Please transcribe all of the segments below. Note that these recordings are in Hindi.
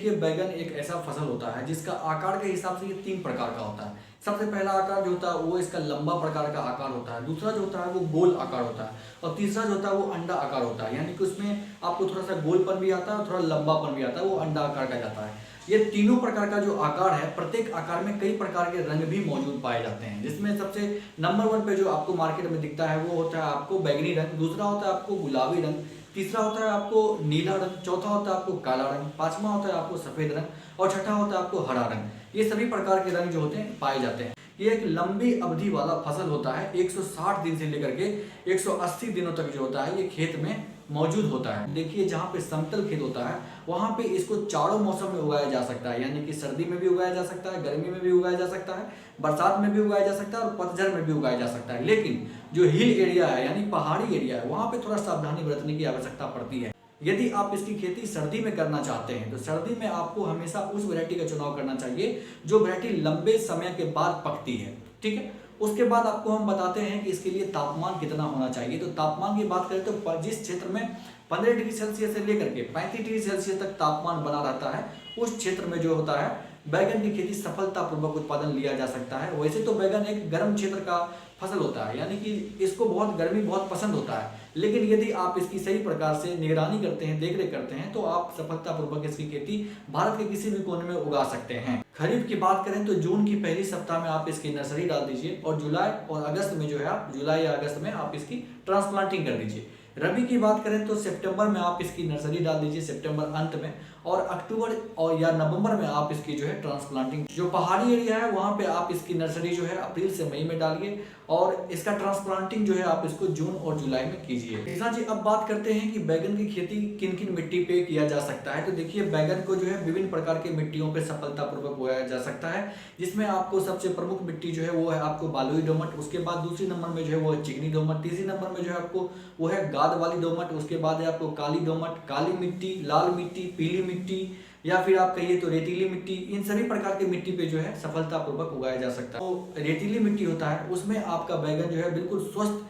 देखिए बैगन एक ऐसा फसल होता है जिसका आकार के हिसाब से ये 3 प्रकार का होता है। सबसे पहला आकार जो होता है वो इसका लंबा प्रकार का आकार होता है, दूसरा जो होता है वो गोल आकार होता है और तीसरा जो होता है वो अंडा आकार होता है। यानी कि उसमें आपको थोड़ा सा गोलपन भी आता है और थोड़ा लंबापन भी आता है, वो अंडा आकार का जाता है। ये तीनों प्रकार का जो आकार है, प्रत्येक आकार में कई प्रकार के रंग भी मौजूद पाए जाते हैं, जिसमें सबसे नंबर 1 पे जो आपको मार्केट में दिखता है वो होता है आपको बैगनी रंग, दूसरा होता है आपको गुलाबी रंग, तीसरा होता है आपको नीला रंग, चौथा होता है आपको काला रंग, पांचवा होता है आपको सफेद रंग और छठा होता है आपको हरा रंग। ये सभी प्रकार के रंग जो होते हैं पाए जाते हैं। ये एक लंबी अवधि वाला फसल होता है, 160 दिन से लेकर के 180 दिनों तक जो होता है ये खेत में मौजूद होता है। देखिए जहाँ पे समतल खेत होता है वहाँ पे इसको चारों मौसम में उगाया जा सकता है, यानी कि सर्दी में भी उगाया जा सकता है, गर्मी में भी उगाया जा सकता है, बरसात में भी उगाया जा सकता है और पतझड़ में भी उगाया जा सकता है। लेकिन जो हिल एरिया है यानी पहाड़ी एरिया है वहाँ पे थोड़ा सावधानी बरतने की आवश्यकता पड़ती है। यदि आप इसकी खेती सर्दी में करना चाहते हैं तो सर्दी में आपको हमेशा उस वैरायटी का चुनाव करना चाहिए जो वैरायटी लंबे समय के बाद पकती है, ठीक है। उसके बाद आपको हम बताते हैं कि इसके लिए तापमान कितना होना चाहिए। तो तापमान की बात करें तो जिस क्षेत्र में 15 डिग्री सेल्सियस से लेकर के 35 डिग्री सेल्सियस तक तापमान बना रहता है उस क्षेत्र में जो होता है बैगन की खेती सफलतापूर्वक उत्पादन लिया जा सकता है। वैसे तो बैगन एक गर्म क्षेत्र का फसल होता है, यानी कि इसको गर्मी बहुत पसंद होता है, लेकिन यदि आप इसकी सही प्रकार से निगरानी करते हैं, देखरेख करते हैं तो आप सफलतापूर्वक इसकी खेती भारत के किसी भी कोने में उगा सकते हैं। खरीफ की बात करें तो जून की पहली सप्ताह में आप इसकी नर्सरी डाल दीजिए और जुलाई और अगस्त में जो है आप जुलाई या अगस्त में आप इसकी ट्रांसप्लांटिंग कर दीजिए। रबी की बात करें तो सितंबर में आप इसकी नर्सरी डाल दीजिए, सितंबर अंत में, और अक्टूबर और या नवंबर में आप इसकी जो है ट्रांसप्लांटिंग। जो पहाड़ी एरिया है वहाँ पे आप इसकी नर्सरी जो है अप्रैल से मई में डालिए और इसका ट्रांसप्लांटिंग जो है आप इसको जून और जुलाई में कीजिए। किसान जी अब बात करते हैं कि बैगन की खेती किन किन मिट्टी पे किया जा सकता है। तो देखिए बैगन को जो है विभिन्न प्रकार के मिट्टियों पे सफलतापूर्वक उगाया जा सकता है, जिसमें आपको सबसे प्रमुख मिट्टी जो है वो है आपको बालुई दोमट, उसके बाद दूसरी नंबर में जो है वो है चिकनी दोमट, तीसरी नंबर में जो है आपको वो है गाद वाली दोमट, उसके बाद है आपको काली दोमट, काली मिट्टी, लाल मिट्टी, पीली मिट्टी या फिर आप कहिए तो रेतीली मिट्टी। इन सभी प्रकार की मिट्टी पे जो है सफलतापूर्वक उगाया जा सकता है। तो रेतीली मिट्टी होता है उसमें आपका बैगन जो है बिल्कुल स्वस्थ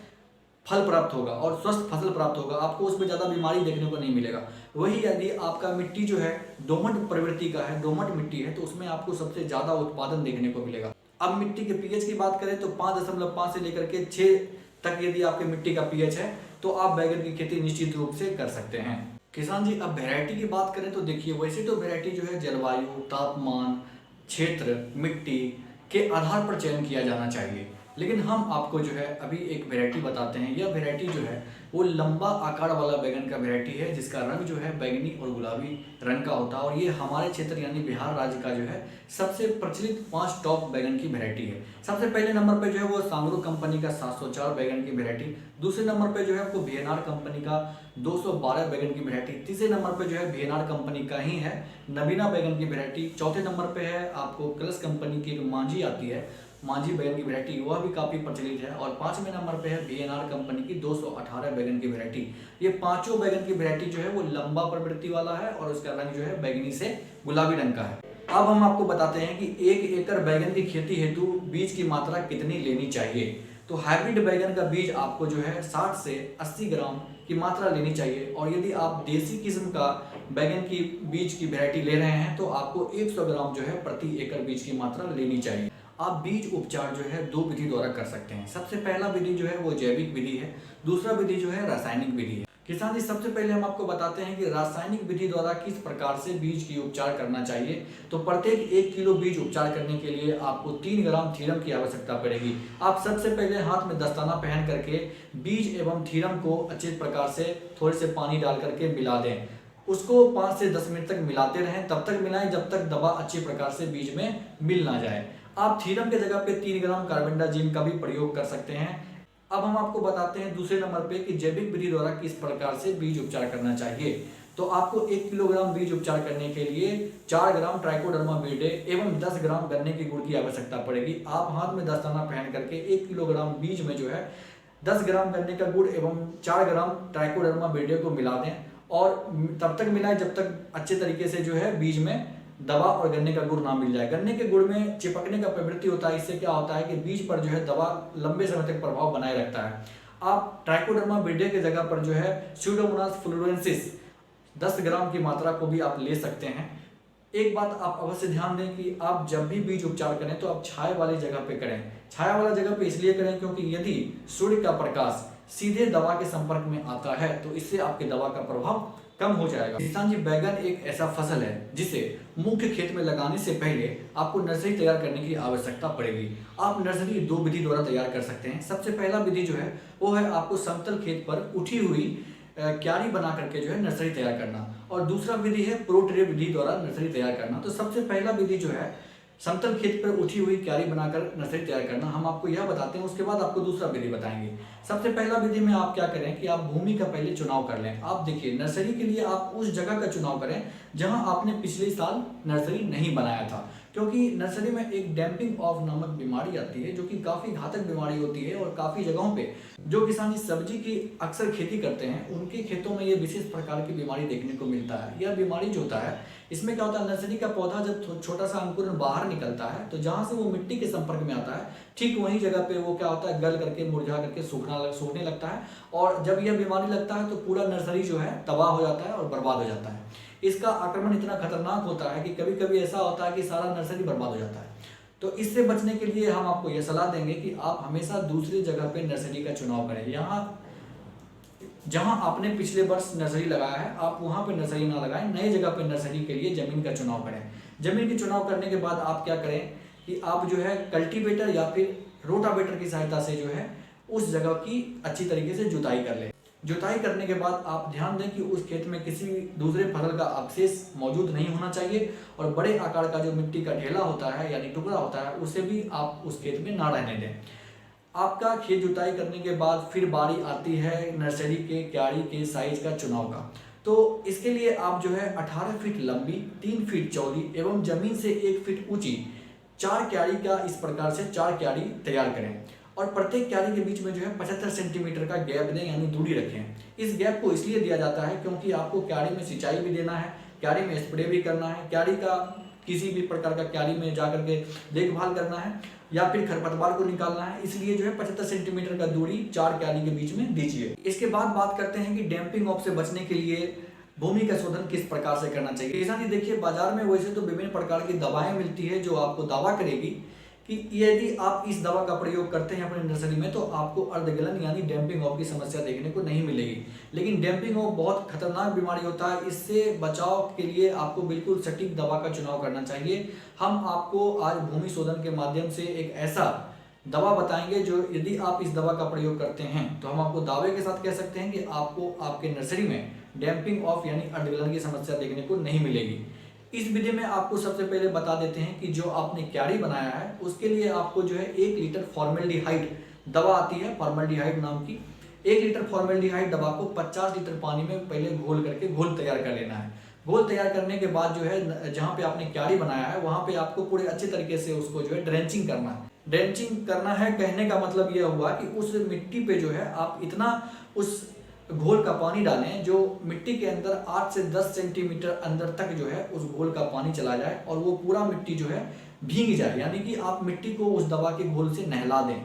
फल प्राप्त होगा और स्वस्थ फसल प्राप्त होगा, आपको उसमें ज़्यादा बीमारी देखने को नहीं मिलेगा। वही यदि आपका मिट्टी जो है दोमट प्रवृत्ति का है, दोमट मिट्टी है, तो उसमें आपको सबसे ज़्यादा उत्पादन देखने को मिलेगा। अब मिट्टी के पीएच की बात करें तो 5.5 से लेकर के 6 तक यदि आपके मिट्टी का पीएच है तो आप बैगन की खेती निश्चित रूप से कर सकते हैं। किसान जी अब वैरायटी की बात करें तो देखिए वैसे तो वैरायटी जो है जलवायु, तापमान, क्षेत्र, मिट्टी के आधार पर चयन किया जाना चाहिए, लेकिन हम आपको जो है अभी एक वैरायटी बताते हैं। यह वैरायटी जो है वो लंबा आकार वाला बैगन का वैरायटी है जिसका रंग जो है बैगनी और गुलाबी रंग का होता है और ये हमारे क्षेत्र यानी बिहार राज्य का जो है सबसे प्रचलित 5 टॉप बैगन की वैरायटी है। सबसे पहले नंबर पे जो है वो सांगरो कंपनी का 704 बैगन की वैरायटी, दूसरे नंबर पे जो है आपको वीएनआर कंपनी का 212 बैगन की वैरायटी, तीसरे नंबर पे जो है वीएनआर कंपनी का ही है नवीना बैगन की वैरायटी, चौथे नंबर पे है आपको कलश कंपनी की एक मांझी आती है, मांझी बैगन की वैरायटी, वह भी काफ़ी प्रचलित है, और 5वें नंबर पे है वीएनआर कंपनी की 218 बैगन की वैरायटी। ये पांचों बैगन की वैरायटी जो है वो लंबा प्रवृत्ति वाला है और उसका रंग जो है बैगनी से गुलाबी रंग का है। अब हम आपको बताते हैं कि 1 एकड़ बैगन की खेती हेतु बीज की मात्रा कितनी लेनी चाहिए। तो हाइब्रिड बैगन का बीज आपको जो है 60 से 80 ग्राम की मात्रा लेनी चाहिए, और यदि आप देसी किस्म का बैगन की बीज की वैरायटी ले रहे हैं तो आपको 100 ग्राम जो है प्रति एकड़ बीज की मात्रा लेनी चाहिए। आप बीज उपचार जो है 2 विधि द्वारा कर सकते हैं। सबसे पहला विधि जो है वो जैविक विधि है, दूसरा विधि जो है रासायनिक विधि है। किसान जी सबसे पहले हम आपको बताते हैं कि रासायनिक विधि द्वारा किस प्रकार से बीज की उपचार करना चाहिए। तो प्रत्येक 1 किलो बीज उपचार करने के लिए आपको 3 ग्राम थीरम की आवश्यकता पड़ेगी। आप सबसे पहले हाथ में दस्ताना पहन करके बीज एवं थीरम को अच्छे प्रकार से थोड़े से पानी डाल करके मिला दें, उसको 5 से 10 मिनट तक मिलाते रहें, तब तक मिलाएं जब तक दवा अच्छी प्रकार से बीज में मिल ना जाए। आप थीरम के जगह पे 3 ग्राम कार्बेंडाजिम का भी प्रयोग कर सकते हैं। अब हम आपको बताते हैं दूसरे नंबर पे कि जैविक विधि द्वारा किस प्रकार से बीज उपचार करना चाहिए। तो आपको 1 किलोग्राम बीज उपचार करने के लिए 4 ग्राम ट्राइकोडर्मा विरिडे एवं 10 ग्राम गन्ने की गुड़ की आवश्यकता पड़ेगी। आप हाथ में दस्ताना पहन करके 1 किलोग्राम बीज में जो है 10 ग्राम गन्ने का गुड़ एवं 4 ग्राम ट्राइकोडर्मा विरिडे को मिला दें और तब तक मिलाएं जब तक अच्छे तरीके से जो है बीज में दवा और गन्ने का गुड़ ना मिल जाए। गन्ने के गुड़ में चिपकने का प्रवृत्ति होता है, इससे क्या होता है कि बीज पर जो है दवा लंबे समय तक प्रभाव बनाए रखता है। आप ट्राइकोडर्मा विरिडे के जगह पर जो है स्यूडोमोनास फ्लोरेंसिस 10 ग्राम की मात्रा को भी आप ले सकते हैं। एक बात आप अवश्य ध्यान दें कि आप जब भी बीज उपचार करें तो आप छाया वाली जगह पे करें। छाया वाला जगह पे इसलिए करें क्योंकि यदि सूर्य का प्रकाश सीधे दवा के संपर्क में आता है तो इससे आपके दवा का प्रभाव कम हो जाएगा। किसान जी, बैगन एक ऐसा फसल है जिसे मुख्य खेत में लगाने से पहले आपको नर्सरी तैयार करने की आवश्यकता पड़ेगी। आप नर्सरी दो विधि द्वारा तैयार कर सकते हैं। सबसे पहला विधि जो है वो है आपको समतल खेत पर उठी हुई क्यारी बना करके जो है नर्सरी तैयार करना, और दूसरा विधि है प्रो ट्रे विधि द्वारा नर्सरी तैयार करना। तो सबसे पहला विधि जो है समतल खेत पर उठी हुई क्यारी बनाकर नर्सरी तैयार करना, हम आपको यह बताते हैं, उसके बाद आपको दूसरा विधि बताएंगे। सबसे पहला विधि में आप क्या करें कि आप भूमि का पहले चुनाव कर लें। आप देखिए, नर्सरी के लिए आप उस जगह का चुनाव करें जहां आपने पिछले साल नर्सरी नहीं बनाया था, क्योंकि नर्सरी में एक डैम्पिंग ऑफ नामक बीमारी आती है जो कि काफ़ी घातक बीमारी होती है, और काफ़ी जगहों पे जो किसान इस सब्जी की अक्सर खेती करते हैं उनके खेतों में ये विशेष प्रकार की बीमारी देखने को मिलता है। यह बीमारी जो होता है, इसमें क्या होता है, नर्सरी का पौधा जब छोटा सा अंकुरन बाहर निकलता है तो जहाँ से वो मिट्टी के संपर्क में आता है ठीक वही जगह पे वो क्या होता है, गल करके मुरझा करके सूखने लगता है, और जब यह बीमारी लगता है तो पूरा नर्सरी जो है तबाह हो जाता है और बर्बाद हो जाता है। इसका आक्रमण इतना खतरनाक होता है कि कभी कभी ऐसा होता है कि सारा नर्सरी बर्बाद हो जाता है। तो इससे बचने के लिए हम आपको यह सलाह देंगे कि आप हमेशा दूसरी जगह पे नर्सरी का चुनाव करें। यहाँ जहां आपने पिछले वर्ष नर्सरी लगाया है आप वहां पे नर्सरी ना लगाएं, नई जगह पे नर्सरी के लिए जमीन का चुनाव करें। जमीन के चुनाव करने के बाद आप क्या करें कि आप जो है कल्टीवेटर या फिर रोटावेटर की सहायता से जो है उस जगह की अच्छी तरीके से जुताई कर लें। जुताई करने के बाद आप ध्यान दें कि उस खेत में किसी दूसरे फसल का अवशेष मौजूद नहीं होना चाहिए, और बड़े आकार का जो मिट्टी का ढेला होता है यानी टुकड़ा होता है उसे भी आप उस खेत में ना रहने दें। आपका खेत जुताई करने के बाद फिर बारी आती है नर्सरी के क्यारी के साइज का चुनाव का। तो इसके लिए आप जो है 18 फीट लंबी, 3 फीट चौड़ी एवं जमीन से 1 फीट ऊंची 4 क्यारी का इस प्रकार से 4 क्यारी तैयार करें, और प्रत्येक क्यारी के बीच में जो है 75 सेंटीमीटर का गैप दें यानी दूरी रखें। इस गैप को इसलिए दिया जाता है क्योंकि आपको क्यारी में सिंचाई भी देना है, क्यारी में स्प्रे भी करना है, क्यारी का किसी भी प्रकार का क्यारी में जाकर के देखभाल करना है या फिर खरपतवार को निकालना है, इसलिए जो है 75 सेंटीमीटर का दूरी 4 क्यारी के बीच में दीजिए। इसके बाद बात करते हैं कि डैम्पिंग ऑफ से बचने के लिए भूमि का शोधन किस प्रकार से करना चाहिए। किसान जी देखिए, बाजार में वैसे तो विभिन्न प्रकार की दवाएं मिलती है जो आपको दावा करेगी कि यदि आप इस दवा का प्रयोग करते हैं अपने नर्सरी में तो आपको अर्धगलन यानी डैम्पिंग ऑफ की समस्या देखने को नहीं मिलेगी। लेकिन डैम्पिंग ऑफ बहुत खतरनाक बीमारी होता है, इससे बचाव के लिए आपको बिल्कुल सटीक दवा का चुनाव करना चाहिए। हम आपको आज भूमि शोधन के माध्यम से एक ऐसा दवा बताएंगे जो यदि आप इस दवा का प्रयोग करते हैं तो हम आपको दावे के साथ कह सकते हैं कि आपको आपके नर्सरी में डैम्पिंग ऑफ यानी अर्धगलन की समस्या देखने को नहीं मिलेगी। इस विधि में आपको सबसे पहले बता देते हैं कि जो आपने क्यारी बनाया है उसके लिए आपको जो है 1 लीटर फॉर्मेल्डिहाइड दवा आती है, फॉर्मेल्डिहाइड नाम की 1 लीटर फॉर्मेल्डिहाइड दवा को 50 लीटर पानी में पहले घोल करके घोल तैयार कर लेना है। घोल तैयार करने के बाद जो है जहाँ पे आपने क्यारी बनाया है वहाँ पे आपको पूरे अच्छे तरीके से उसको जो है ड्रेंचिंग करना है। ड्रेंचिंग करना है कहने का मतलब यह हुआ कि उस मिट्टी पे जो है आप इतना उस घोल का पानी डालें जो मिट्टी के अंदर 8 से 10 सेंटीमीटर अंदर तक जो है उस घोल का पानी चला जाए और वो पूरा मिट्टी जो है भीग जाए, यानी कि आप मिट्टी को उस दवा के घोल से नहला दें।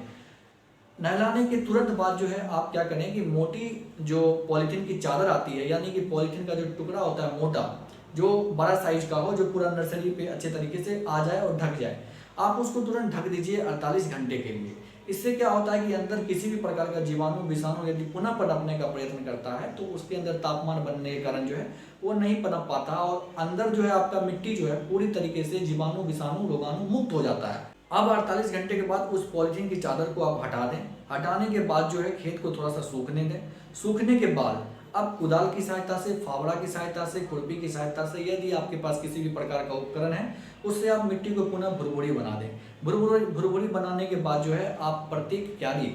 नहलाने के तुरंत बाद जो है आप क्या करें कि मोटी जो पॉलीथीन की चादर आती है यानी कि पॉलीथीन का जो टुकड़ा होता है मोटा, जो बड़ा साइज का हो, जो पूरा नर्सरी पे अच्छे तरीके से आ जाए और ढक जाए, आप उसको तुरंत ढक दीजिए 48 घंटे के लिए। इससे क्या होता है कि अंदर किसी भी प्रकार का जीवाणु विषाणु यदि पुनः पनपने का प्रयत्न करता है तो उसके अंदर तापमान बनने के कारण जो है वो नहीं पनप पाता और अंदर जो है आपका मिट्टी जो है पूरी तरीके से जीवाणु विषाणु रोगाणु मुक्त हो जाता है। अब 48 घंटे के बाद उस पॉलीथीन की चादर को आप हटा दें। हटाने के बाद जो है खेत को थोड़ा सा सूखने दें। सूखने के बाद अब कुदाल की सहायता से, फावड़ा की सहायता से, खुरपी की सहायता से, यदि आपके पास किसी भी प्रकार का उपकरण है उससे आप मिट्टी को पुनः भुरभुरी बना दें। भुरभुरी बनाने के बाद जो है आप प्रत्येक क्यारी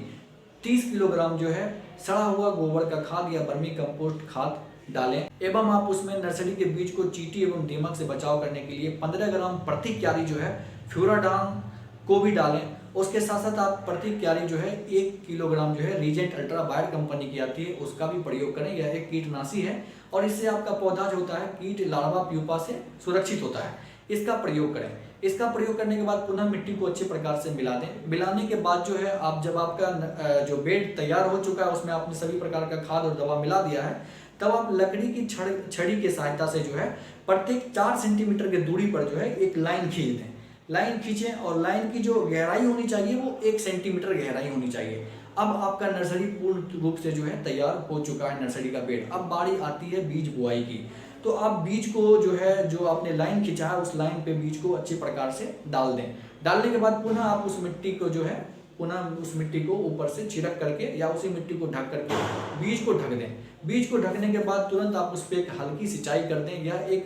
30 किलोग्राम जो है सड़ा हुआ गोबर का खाद या वर्मी कंपोस्ट खाद डालें एवं आप उसमें नर्सरी के बीज को चींटी एवं दीमक से बचाव करने के लिए 15 ग्राम प्रति क्यारी जो है फ्यूराडान को भी डालें। उसके साथ साथ आप प्रति क्यारी जो है 1 किलोग्राम जो है रीजेंट अल्ट्रा बायर कंपनी की आती है उसका भी प्रयोग करें। यह एक कीटनाशी है और इससे आपका पौधा जो होता है कीट लार्वा प्यूपा से सुरक्षित होता है। इसका प्रयोग करें। इसका प्रयोग करने के बाद पुनः मिट्टी को अच्छे प्रकार से मिला दें। मिलाने के बाद जो है आप जब आपका जो बेड तैयार हो चुका है उसमें आपने सभी प्रकार का खाद और दवा मिला दिया है तब आप लकड़ी की छड़ी के सहायता से जो है प्रत्येक 4 सेंटीमीटर की दूरी पर जो है एक लाइन खींच दें। लाइन खींचें और लाइन की जो गहराई होनी चाहिए वो 1 सेंटीमीटर गहराई होनी चाहिए। अब आपका नर्सरी पूर्ण रूप से जो है तैयार हो चुका है, नर्सरी का बेड। अब बारी आती है बीज बुआई की। तो आप बीज को जो है, जो आपने लाइन खींचा है उस लाइन पे बीज को अच्छी प्रकार से डाल दें। डालने के बाद पुनः आप उस मिट्टी को जो है, पुनः उस मिट्टी को ऊपर से छिड़क करके या उसी मिट्टी को ढक करके बीज को ढक दें। बीज को ढकने के बाद तुरंत आप उस पर एक हल्की सिंचाई कर दें। यह एक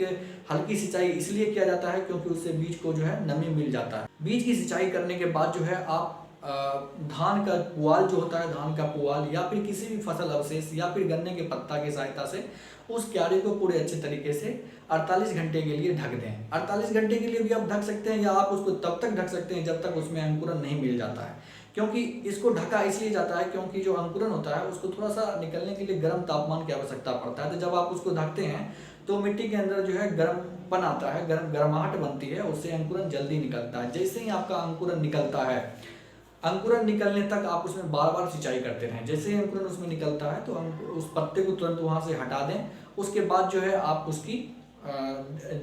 हल्की सिंचाई इसलिए किया जाता है क्योंकि उससे बीज को जो है नमी मिल जाता है। बीज की सिंचाई करने के बाद जो है आप धान का पुआल जो होता है, धान का पुआल या फिर किसी भी फसल अवशेष या फिर गन्ने के पत्ता की सहायता से उस क्यारी को पूरे अच्छे तरीके से 48 घंटे के लिए ढक दें। 48 घंटे के लिए भी आप ढक सकते हैं या आप उसको तब तक ढक सकते हैं जब तक उसमें अंकुरन नहीं मिल जाता है। क्योंकि इसको ढका इसलिए जाता है क्योंकि जो अंकुरन होता है उसको थोड़ा सा निकलने के लिए गर्म तापमान की आवश्यकता पड़ता है। तो जब आप उसको ढकते हैं तो मिट्टी के अंदर जो है गर्मपन आता है, गर्माहट बनती है, उससे अंकुरन जल्दी निकलता है। जैसे ही आपका अंकुरन निकलता है, अंकुरन निकलने तक आप उसमें बार बार सिंचाई करते रहें। जैसे ही अंकुरन उसमें निकलता है तो उस पत्ते को तुरंत वहाँ से हटा दें। उसके बाद जो है आप उसकी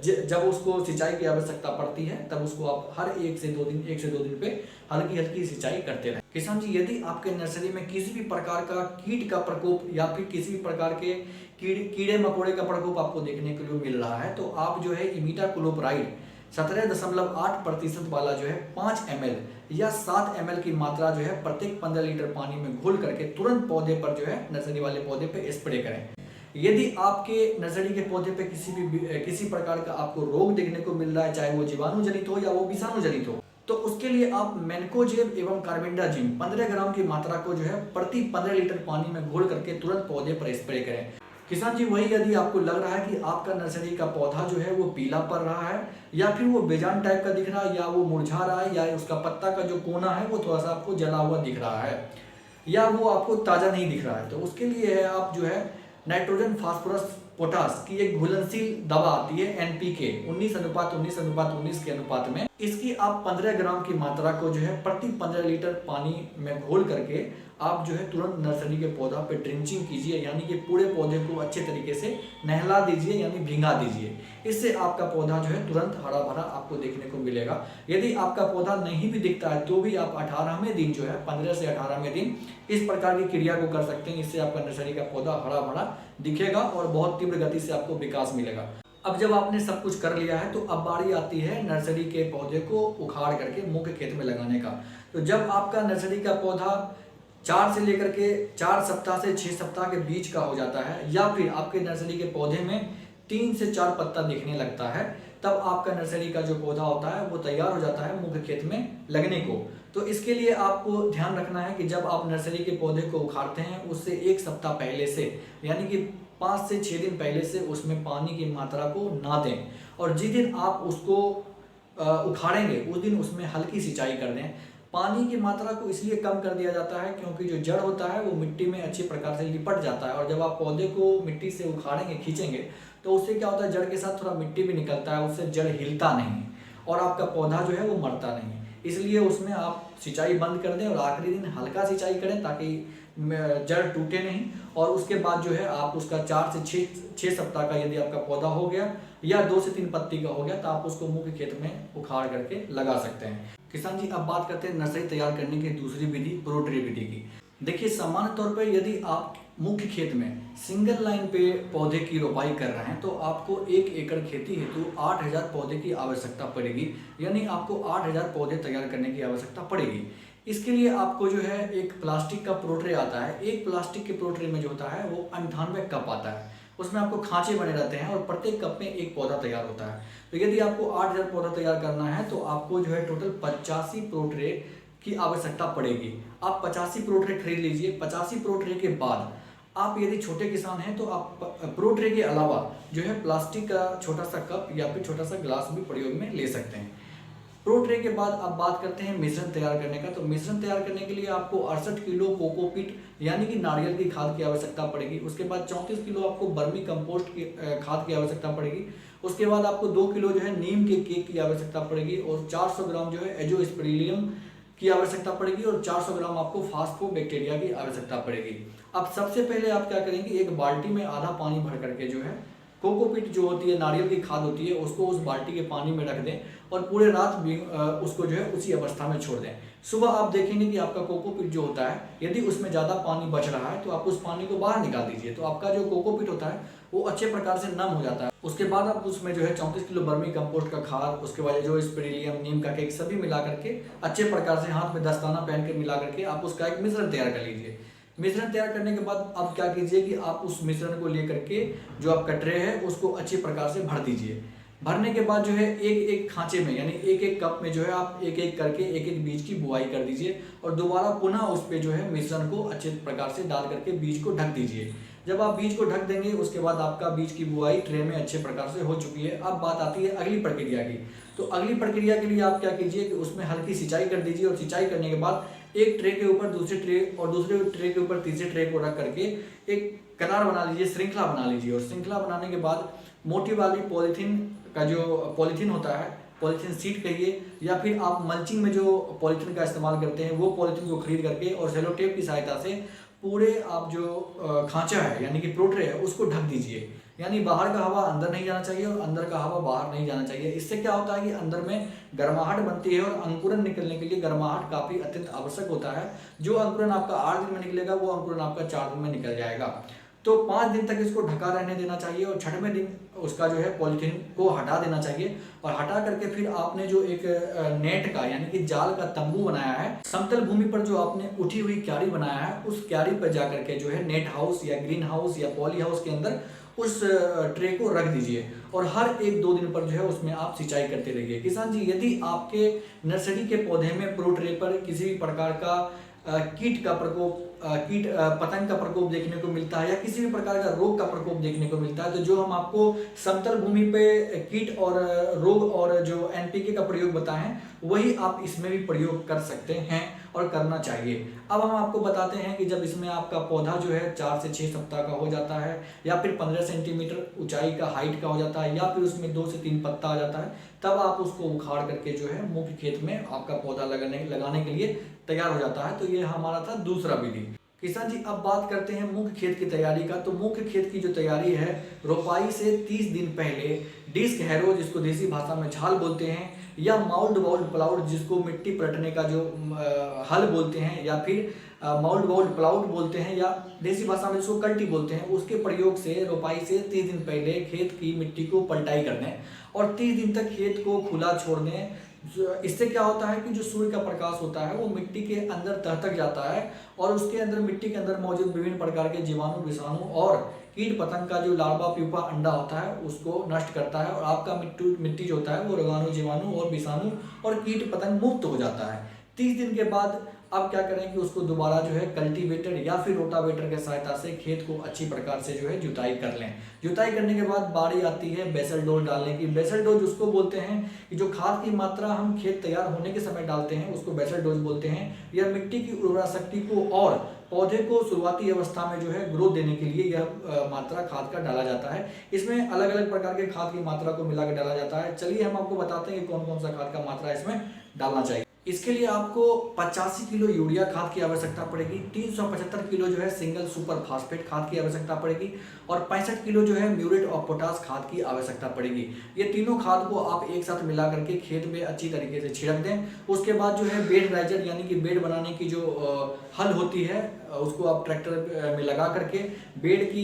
जब उसको सिंचाई की आवश्यकता पड़ती है तब उसको आप हर 1 से 2 दिन पे हल्की हल्की सिंचाई करते रहें। किसान जी, यदि आपके नर्सरी में किसी भी प्रकार का कीट का प्रकोप या फिर किसी भी प्रकार के कीड़े मकोड़े का प्रकोप आपको देखने के लिए मिल रहा है तो आप जो है इमिडाक्लोप्राइड 17.8% वाला जो है 5 ml या 7 ml की मात्रा जो है प्रत्येक 15 लीटर पानी में घोल करके तुरंत पौधे पर जो है, नर्सरी वाले पौधे पे स्प्रे करें। यदि आपके नर्सरी के पौधे पे किसी प्रकार का आपको रोग देखने को मिल रहा है, चाहे वो जीवाणु जनित हो या वो विषाणु जनित हो, तो उसके लिए आप मैनकोजेब एवं कार्बेंडाजिम 15 ग्राम की मात्रा को जो है प्रति 15 लीटर पानी में घोल करके तुरंत पौधे पर स्प्रे करें। किसान जी, वही यदि आपको लग रहा है कि आपका नर्सरी का पौधा जो है वो पीला पड़ रहा है या फिर वो बेजान टाइप का दिख रहा है या वो मुरझा रहा है या उसका पत्ता का जो कोना है वो थोड़ा सा आपको जला हुआ दिख रहा है या वो आपको ताज़ा नहीं दिख रहा है, तो उसके लिए है आप जो है नाइट्रोजन, फास्फोरस, पोटास की एक घुलनशील दवा आती है NPK 19:19:19 के अनुपात में। इसकी आप 15 ग्राम की मात्रा को जो है प्रति 15 लीटर पानी में घोल करके आप जो है तुरंत नर्सरी के पौधा पे ड्रिंचिंग कीजिए, यानी कि पूरे पौधे को अच्छे तरीके से नहला दीजिए यानी भिंगा दीजिए। इससे आपका पौधा जो है तुरंत हरा भरा आपको देखने को मिलेगा। यदि आपका पौधा नहीं भी दिखता है तो भी आप 18वें दिन जो है 15 से 18वें दिन इस प्रकार की क्रिया को कर सकते हैं। इससे आपका नर्सरी का पौधा हरा भरा दिखेगा और बहुत तीव्र गति से आपको विकास मिलेगा। अब जब आपने सब कुछ कर लिया है तो अब बारी आती है नर्सरी के पौधे को उखाड़ करके मुख्य खेत में लगाने का। तो जब आपका नर्सरी का पौधा 4 से लेकर के 4 सप्ताह से 6 सप्ताह के बीच का हो जाता है या फिर आपके नर्सरी के पौधे में 3 से 4 पत्ता दिखने लगता है, तब आपका नर्सरी का जो पौधा होता है वो तैयार हो जाता है मुख्य खेत में लगने को। तो इसके लिए आपको ध्यान रखना है कि जब आप नर्सरी के पौधे को उखाड़ते हैं उससे 1 सप्ताह पहले से, यानी कि 5 से 6 दिन पहले से उसमें पानी की मात्रा को ना दें और जिस दिन आप उसको उखाड़ेंगे उस दिन उसमें हल्की सिंचाई कर दें। पानी की मात्रा को इसलिए कम कर दिया जाता है क्योंकि जो जड़ होता है वो मिट्टी में अच्छी प्रकार से लिपट जाता है और जब आप पौधे को मिट्टी से उखाड़ेंगे, खींचेंगे, तो उससे क्या होता है, जड़ के साथ थोड़ा मिट्टी भी निकलता है, उससे जड़ हिलता नहीं और आपका पौधा जो है वो मरता नहीं। इसलिए उसमें आप सिंचाई बंद कर दें और आखिरी दिन हल्का सिंचाई करें ताकि जड़ टूटे नहीं। और उसके बाद जो है आप उसका 4 से 6 सप्ताह का यदि आपका पौधा हो गया या 2 से 3 पत्ती का हो गया तो आप उसको मुख्य खेत में उखाड़ करके लगा सकते हैं। किसान जी, अब बात करते हैं नर्सरी तैयार करने की दूसरी विधि, प्रो ट्रे विधि की। देखिए, सामान्य तौर पर यदि आप मुख्य खेत में सिंगल लाइन पे पौधे की रोपाई कर रहे हैं तो आपको 1 एकड़ खेती हेतु 8000 पौधे की आवश्यकता पड़ेगी, यानी आपको 8000 पौधे तैयार करने की आवश्यकता पड़ेगी। इसके लिए आपको जो है एक प्लास्टिक का प्रो ट्रे आता है। एक प्लास्टिक के प्रो ट्रे में जो होता है वो 98 कप आता है, उसमें आपको खांचे बने रहते हैं और प्रत्येक कप में एक पौधा तैयार होता है। तो यदि आपको 8000 पौधा तैयार करना है तो आपको जो है टोटल 85 प्रो ट्रे की आवश्यकता पड़ेगी। आप 85 प्रो ट्रे खरीद लीजिए। 85 प्रो ट्रे के बाद आप यदि छोटे किसान हैं तो आप प्रो ट्रे के अलावा जो है प्लास्टिक का छोटा सा कप या फिर छोटा सा ग्लास भी प्रयोग में ले सकते हैं। प्रो ट्रे के बाद अब बात करते हैं मिश्रण तैयार करने का। तो मिश्रण तैयार करने के लिए आपको 68 किलो कोकोपीट यानी कि नारियल की खाद की आवश्यकता पड़ेगी। उसके बाद 34 किलो आपको बर्मी कंपोस्ट की खाद की आवश्यकता पड़ेगी। उसके बाद आपको 2 किलो जो है नीम के केक की आवश्यकता पड़ेगी और 400 ग्राम जो है एजोस्पिरिलियम की आवश्यकता पड़ेगी और 400 ग्राम आपको फास्फोबैक्टीरिया की आवश्यकता पड़ेगी। अब सबसे पहले आप क्या करेंगे, एक बाल्टी में आधा पानी भर करके जो है कोकोपीट जो होती है, नारियल की खाद होती है, उसको उस बाल्टी के पानी में रख दें और पूरे रात भी उसको जो है उसी अवस्था में छोड़ दें। सुबह आप देखेंगे कि आपका कोकोपीट जो होता है, यदि उसमें ज़्यादा पानी बच रहा है तो आप उस पानी को बाहर निकाल दीजिए, तो आपका जो कोकोपीट होता है वो अच्छे प्रकार से नम हो जाता है। उसके बाद आप उसमें जो है 34 किलो वर्मी कंपोस्ट का खाद, उसके बाद जो स्पिरिलियम, नीम का केक सभी मिला करके अच्छे प्रकार से हाथ में दस्ताना पहन के मिला करके आप उसका एक मिश्रण तैयार कर लीजिए। मिश्रण तैयार करने के बाद आप क्या कीजिए कि आप उस मिश्रण को लेकर के जो आपका ट्रे है उसको अच्छी प्रकार से भर दीजिए। भरने के बाद जो है एक एक खांचे में यानी एक एक कप में जो है आप एक एक करके एक एक बीज की बुआई कर दीजिए और दोबारा पुनः उस पर जो है मिश्रण को अच्छे प्रकार से डाल करके बीज को ढक दीजिए। जब आप बीज को ढक देंगे उसके बाद आपका बीज की बुआई ट्रे में अच्छे प्रकार से हो चुकी है। अब बात आती है अगली प्रक्रिया की। तो अगली प्रक्रिया के लिए आप क्या कीजिए कि उसमें हल्की सिंचाई कर दीजिए और सिंचाई करने के बाद एक ट्रे के ऊपर दूसरे ट्रे और दूसरे ट्रे के ऊपर तीसरे ट्रे को रख करके एक कनार बना लीजिए, श्रृंखला बना लीजिए। और श्रृंखला बनाने के बाद मोटी वाली पॉलीथीन का जो पॉलीथीन होता है, पॉलीथीन सीट कहिए या फिर आप मल्चिंग में जो पॉलीथीन का इस्तेमाल करते हैं वो पॉलीथीन को खरीद करके और सेलो टेप की सहायता से पूरे आप जो खांचा है यानी कि प्रोट्रे है उसको ढक दीजिए। यानी बाहर का हवा अंदर नहीं जाना चाहिए और अंदर का हवा बाहर नहीं जाना चाहिए। इससे क्या होता है कि अंदर में गर्माहट बनती है और अंकुरन निकलने के लिए गर्माहट काफ़ी अत्यंत आवश्यक होता है। जो अंकुरन आपका 8 दिन में निकलेगा वो अंकुरन आपका 4 दिन में निकल जाएगा। तो 5 दिन तक इसको ढका रहने देना चाहिए और 6वें दिन उसका जो है पॉलीथीन को हटा देना चाहिए। और हटा करके फिर आपने जो एक नेट का यानी कि जाल का तंबू बनाया है, समतल भूमि पर जो आपने उठी हुई क्यारी बनाया है उस क्यारी पर जा करके जो है नेट हाउस या ग्रीन हाउस या पॉली हाउस के अंदर उस ट्रे को रख दीजिए और हर 1-2 दिन पर जो है उसमें आप सिंचाई करते रहिए। किसान जी, यदि आपके नर्सरी के पौधे में प्रो ट्रे पर किसी भी प्रकार का कीट का प्रकोप, कीट पतंग का प्रकोप देखने को मिलता है या किसी भी प्रकार का रोग का प्रकोप देखने को मिलता है, तो जो हम आपको समतल भूमि पे कीट और रोग और जो एनपीके का प्रयोग बताएं वही आप इसमें भी प्रयोग कर सकते हैं और करना चाहिए। अब हम आपको बताते हैं कि जब इसमें आपका पौधा जो है 4 से 6 सप्ताह का हो जाता है या फिर 15 सेंटीमीटर ऊंचाई का हाइट का हो जाता है या फिर उसमें 2 से 3 पत्ता आ जाता है, तब आप उसको उखाड़ करके जो है मुख्य खेत में आपका पौधा लगाने के लिए तैयार हो जाता है। तो ये हमारा था दूसरा विधि। किसान जी, अब बात करते हैं मुख्य खेत की तैयारी का। तो मुख्य खेत की जो तैयारी है, रोपाई से 30 दिन पहले डिस्क हैरो जिसको देसी भाषा में झाल बोलते हैं या माउल्ड बाउल्ड प्लाउड जिसको मिट्टी पलटने का जो हल बोलते हैं या फिर माउल्ड बाउल्ड प्लाउड बोलते हैं या देसी भाषा में जिसको कल्टी बोलते हैं, उसके प्रयोग से रोपाई से 30 दिन पहले खेत की मिट्टी को पलटाई कर दें और 30 दिन तक खेत को खुला छोड़ दें। इससे क्या होता है कि जो सूर्य का प्रकाश होता है वो मिट्टी के अंदर तह तक जाता है और उसके अंदर मिट्टी के अंदर मौजूद विभिन्न प्रकार के जीवाणु, विषाणु और कीट पतंग का जो लार्वा, प्यूपा, अंडा होता है उसको नष्ट करता है और आपका मिट्टी जो होता है वो रोगाणु, जीवाणु और विषाणु और कीट पतंग मुक्त हो जाता है। 30 दिन के बाद अब क्या करें कि उसको दोबारा जो है कल्टीवेटर या फिर रोटावेटर के सहायता से खेत को अच्छी प्रकार से जो है जुताई कर लें। जुताई करने के बाद बारी आती है बेसल डोज डालने की। बेसल डोज उसको बोलते हैं कि जो खाद की मात्रा हम खेत तैयार होने के समय डालते हैं उसको बेसल डोज बोलते हैं। यह मिट्टी की उर्वरा शक्ति को और पौधे को शुरुआती अवस्था में जो है ग्रोथ देने के लिए यह मात्रा खाद का डाला जाता है। इसमें अलग अलग प्रकार के खाद की मात्रा को मिलाकर डाला जाता है। चलिए हम आपको बताते हैं कि कौन कौन सा खाद का मात्रा इसमें डालना चाहिए। इसके लिए आपको 85 किलो यूरिया खाद की आवश्यकता पड़ेगी, 375 किलो जो है सिंगल सुपर फास्फेट खाद की आवश्यकता पड़ेगी और 65 किलो जो है म्यूरेट ऑफ पोटाश खाद की आवश्यकता पड़ेगी। ये तीनों खाद को आप एक साथ मिला करके खेत में अच्छी तरीके से छिड़क दें। उसके बाद जो है बेड राइजर यानी कि बेड बनाने की जो हल होती है उसको आप ट्रैक्टर में लगा करके बेड की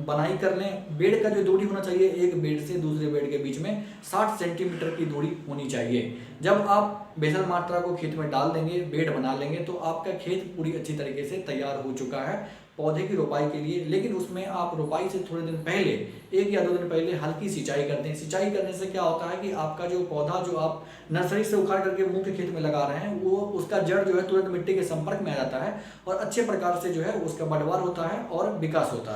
बनाई कर लें। बेड का जो दूरी होना चाहिए एक बेड से दूसरे बेड के बीच में 60 सेंटीमीटर की दूरी होनी चाहिए। जब आप बेसल मात्रा को खेत में डाल देंगे, बेड बना लेंगे, तो आपका खेत पूरी अच्छी तरीके से तैयार हो चुका है पौधे की रोपाई के लिए। लेकिन उसमें आप रोपाई से थोड़े दिन पहले 1 या 2 दिन पहले हल्की सिंचाई कर दें। सिंचाई करने से क्या होता है कि आपका जो पौधा जो आप नर्सरी से उखाड़ करके मुख्य खेत में लगा रहे हैं वो उसका जड़ जो है तुरंत मिट्टी के संपर्क में आ जाता है और अच्छे प्रकार से जो है उसका बढ़वार होता है और विकास होता है।